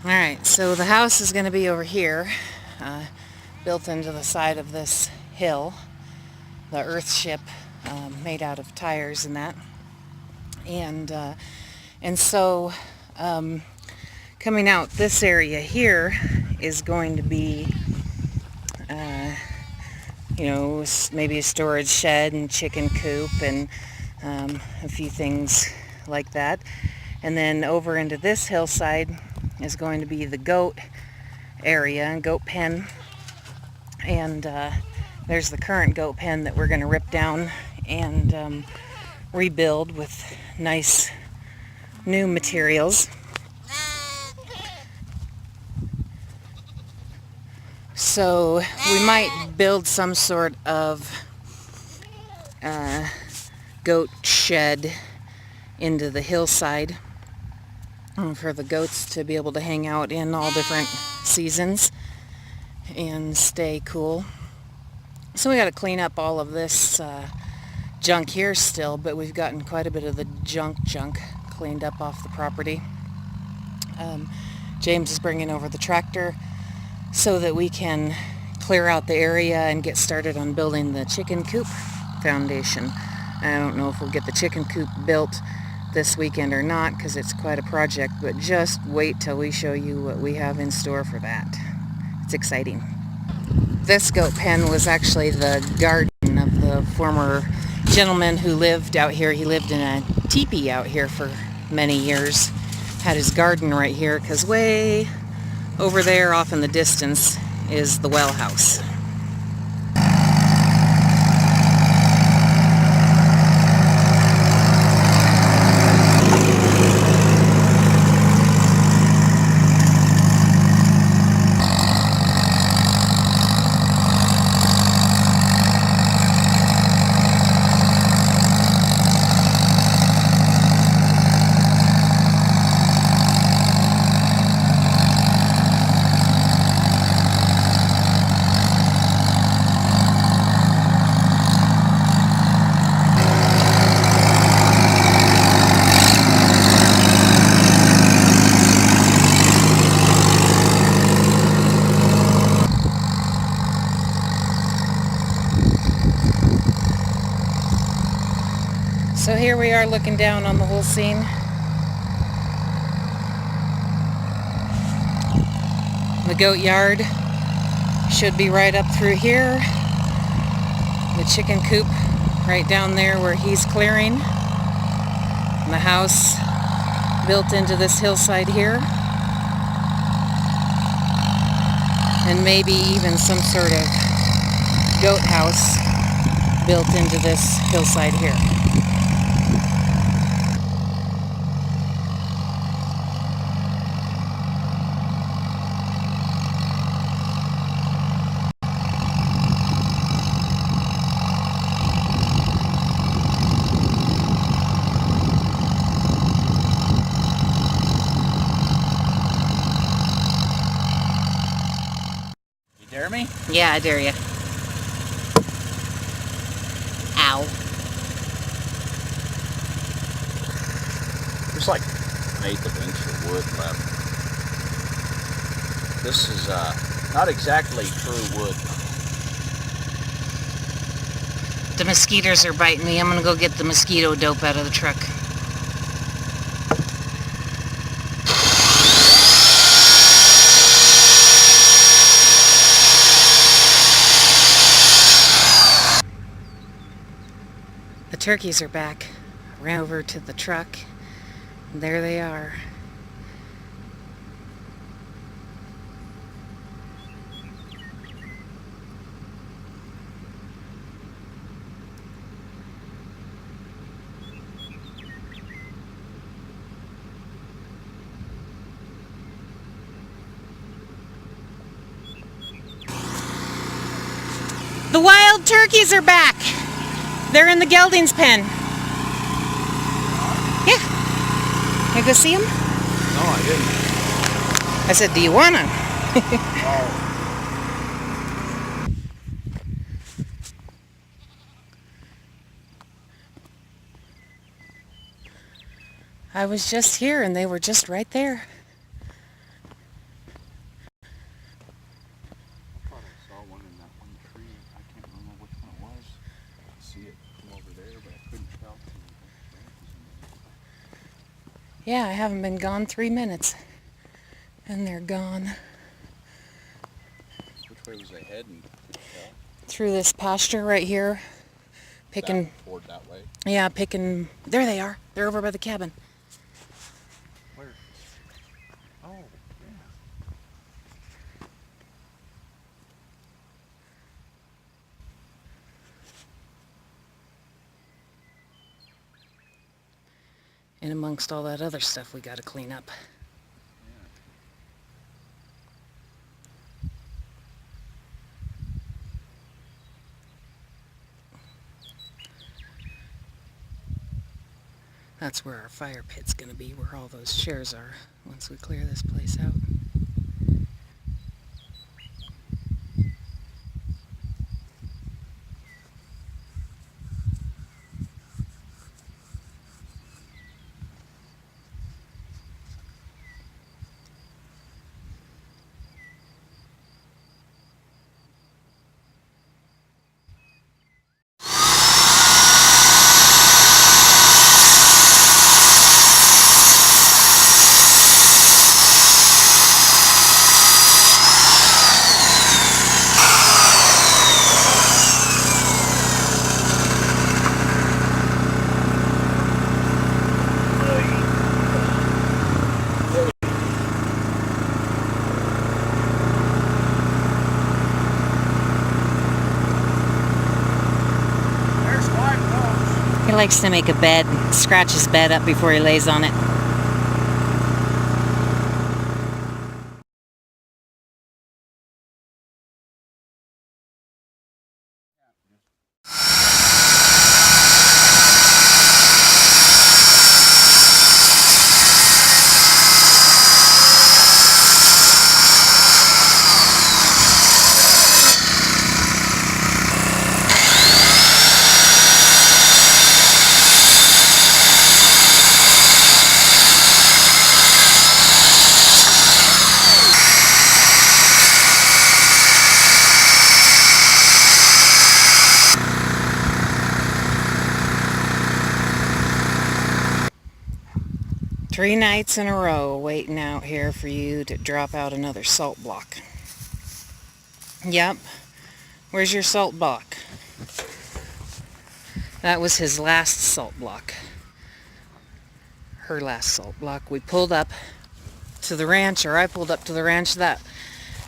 Alright, so the house is going to be over here, built into the side of this hill, the earthship, made out of tires and that. And so coming out this area here is going to be, maybe a storage shed and chicken coop and a few things like that. And then over into this hillside is going to be the goat area, goat pen. And there's the current goat pen that we're going to rip down and rebuild with nice new materials. So we might build some sort of goat shed into the hillside for the goats to be able to hang out in all different seasons and stay cool. So we got to clean up all of this junk here still, but we've gotten quite a bit of the junk cleaned up off the property. James is bringing over the tractor so that we can clear out the area and get started on building the chicken coop foundation. I don't know if we'll get the chicken coop built this weekend or not, because it's quite a project, but just wait till we show you what we have in store for that. It's exciting. This goat pen was actually the garden of the former gentleman who lived out here. He lived in a teepee out here for many years. Had his garden right here, because way over there off in the distance is the well house. So here we are looking down on the whole scene. The goat yard should be right up through here. The chicken coop right down there where he's clearing. And the house built into this hillside here. And maybe even some sort of goat house built into this hillside here. Dare me? Yeah, I dare you. Ow. There's like an eighth of an inch of wood left. This is not exactly true wood. The mosquitoes are biting me. I'm gonna go get the mosquito dope out of the truck. The turkeys are back. I ran over to the truck. And there they are. The wild turkeys are back. They're in the gelding's pen. Yeah. You go see them? No, I didn't. I said, do you wanna? Oh. I was just here and they were just right there. Yeah, I haven't been gone 3 minutes. And they're gone. Which way was they heading? Could you tell? Through this pasture right here. Picking. Toward that way? Yeah, picking. There they are. They're over by the cabin. Where? Oh, yeah. And amongst all that other stuff we gotta clean up. That's where our fire pit's gonna be, where all those chairs are, once we clear this place out. He likes to make a bed, scratch his bed up before he lays on it. Three nights in a row waiting out here for you to drop out another salt block. Yep. Where's your salt block? That was his last salt block. Her last salt block. We pulled up to the ranch, or I pulled up to the ranch that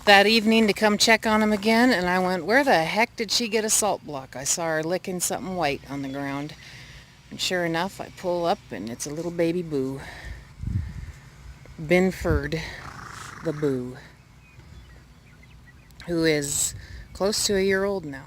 evening to come check on him again, and I went, where the heck did she get a salt block? I saw her licking something white on the ground. And sure enough, I pull up and it's a little baby boo. Binford the boo, who is close to a year old now.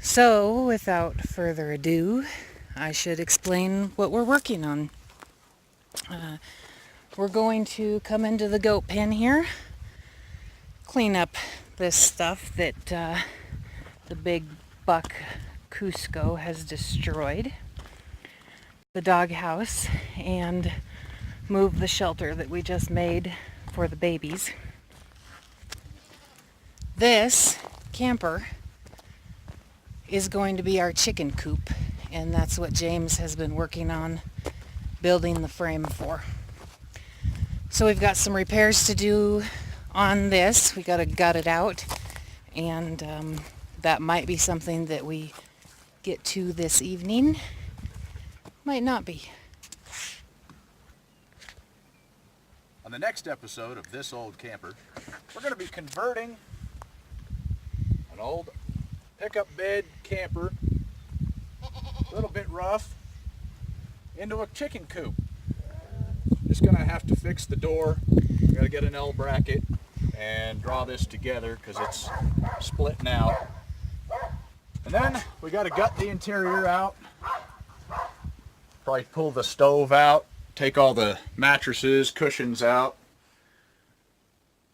So, without further ado, I should explain what we're working on. We're going to come into the goat pen here, clean up this stuff that the big buck Cusco has destroyed. The doghouse and move the shelter that we just made for the babies. This camper is going to be our chicken coop, and that's what James has been working on building the frame for. So we've got some repairs to do on this. We got to gut it out, and that might be something that we get to this evening. Might not be. On the next episode of This Old Camper, we're going to be converting an old pickup bed camper, a little bit rough, into a chicken coop. Just going to have to fix the door. We got to get an L bracket and draw this together because it's splitting out. And then we got to gut the interior out. Probably pull the stove out, take all the mattresses, cushions out.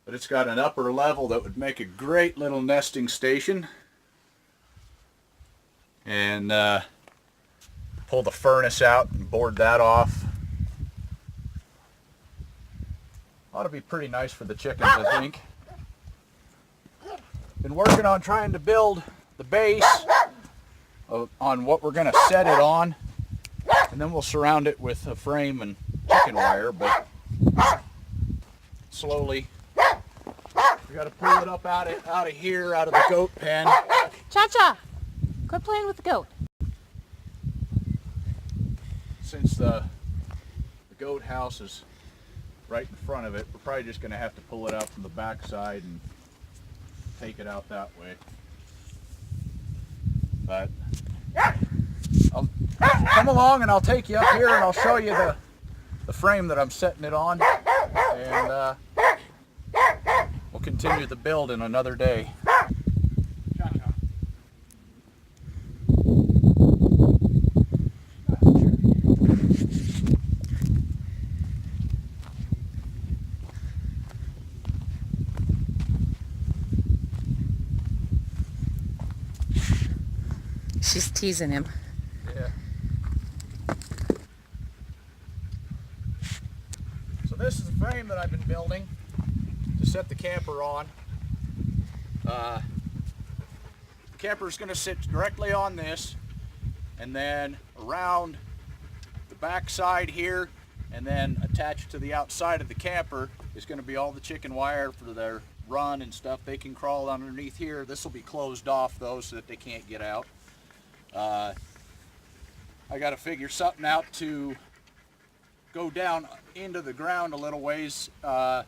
But it's got an upper level that would make a great little nesting station. And pull the furnace out and board that off. Ought to be pretty nice for the chickens, I think. Been working on trying to build the base on what we're going to set it on. And then we'll surround it with a frame and chicken wire, but slowly. We got to pull it up out of here, out of the goat pen. Cha-cha! Quit playing with the goat. Since the goat house is right in front of it, we're probably just going to have to pull it out from the back side and take it out that way. But I'll come along and I'll take you up here and I'll show you the frame that I'm setting it on, and we'll continue the build in another day. She's teasing him. Yeah. So this is the frame that I've been building to set the camper on. The camper is going to sit directly on this, and then around the back side here, and then attached to the outside of the camper is going to be all the chicken wire for their run and stuff. They can crawl underneath here. This will be closed off though, so that they can't get out. I got to figure something out to go down into the ground a little ways, so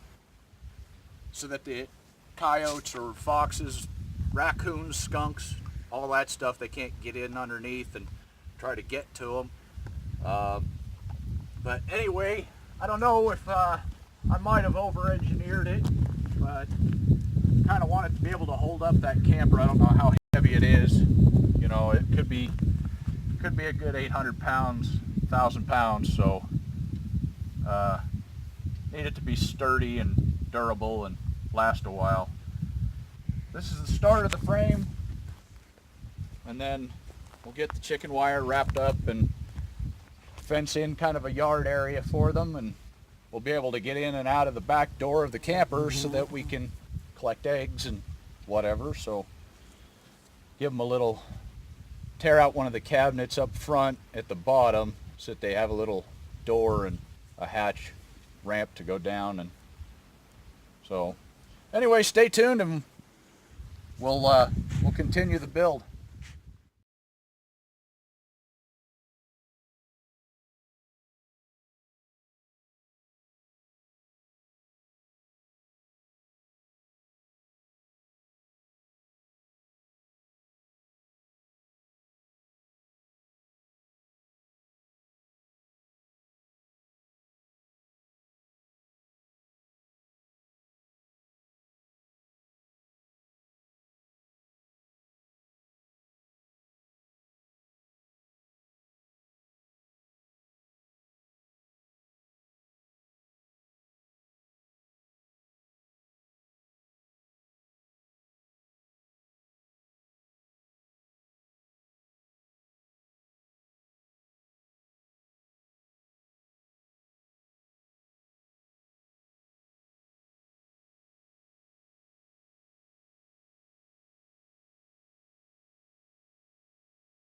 that the coyotes or foxes, raccoons, skunks, all that stuff, they can't get in underneath and try to get to them. But anyway, I don't know if I might have over-engineered it, but kind of want it to be able to hold up that camper. I don't know how heavy it is. You know, it could be a good 800 pounds, 1,000 pounds, so need it to be sturdy and durable and last a while. This is the start of the frame, and then we'll get the chicken wire wrapped up and fence in kind of a yard area for them, and we'll be able to get in and out of the back door of the camper so that we can collect eggs and whatever. So give them a little, tear out one of the cabinets up front at the bottom so that they have a little door and a hatch ramp to go down. And so anyway, stay tuned and we'll continue the build.